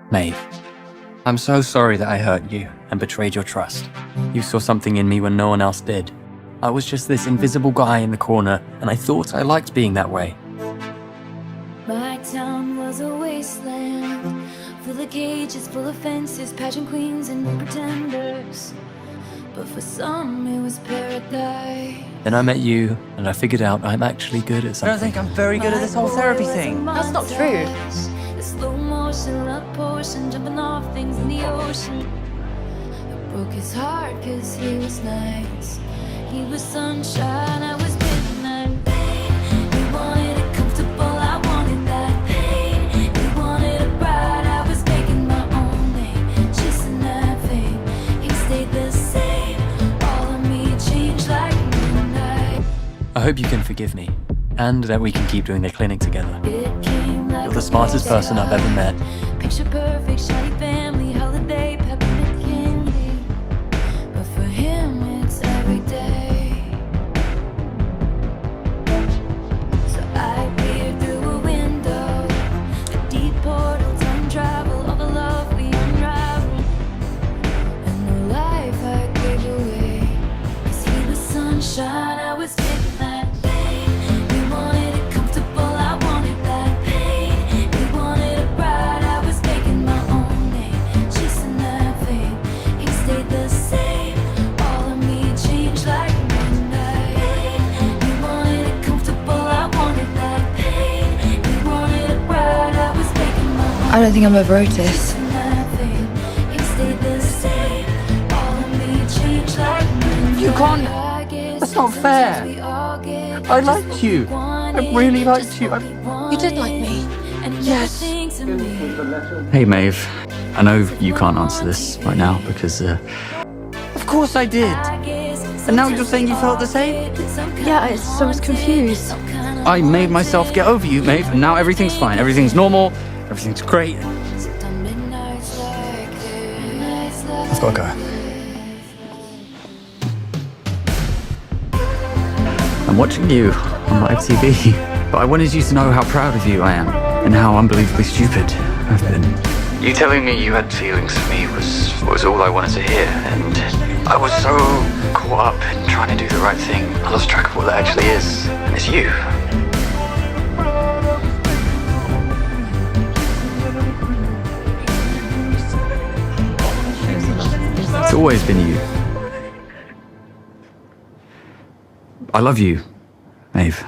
Maeve, I'm so sorry that I hurt you and betrayed your trust. You saw something in me when no one else did. I was just this invisible guy in the corner, and I thought I liked being that way. My town was a wasteland, full of cages, full of fences, pageant queens and pretenders. But for some, it was paradise. Then I met you, and I figured out I'm actually good at I something. don't think I'm very good at this whole therapy thing. That's not true. The slow motion, love potion, jumping off things in the ocean. It broke his heart cause he was nice. He was sunshine, I was midnight pain. He wanted it comfortable, I wanted that pain. He wanted it bright, I was making my own name, chasing that fame. He stayed the same, all of me changed like midnight. I hope you can forgive me, and that we can keep doing the clinic together. It came like You're the smartest person I've ever met. Picture perfect, shiny family, holiday, peppermint candy. But for him, it's every day. So I peered through a window, a deep portal, time travel, all the love we unraveled, and the life I gave away. 'Cause he was sunshine, I was midnight pain. He wanted it comfortable, I wanted that pain. He wanted it bright, I was making my own name, chasing that fame. He stayed the same, all of me changed like midnight. He wanted it comfortable, I wanted that pain. He wanted it bright, I was making my own. I don't think I'm over Otis. You can't. That's not fair. I liked you. I really liked you. You did like me. Yes. Hey Maeve, I know you can't answer this right now because Of course I did. And now you're saying you felt the same? Yeah, so I was confused. I made myself get over you, Maeve, and now everything's fine. Everything's normal. Everything's great. I've got to go. I'm watching you on live TV, but I wanted you to know how proud of you I am and how unbelievably stupid I've been. You telling me you had feelings for me was all I wanted to hear, and I was so caught up in trying to do the right thing, I lost track of what that actually is, and it's you. It's always been you. I love you, Maeve.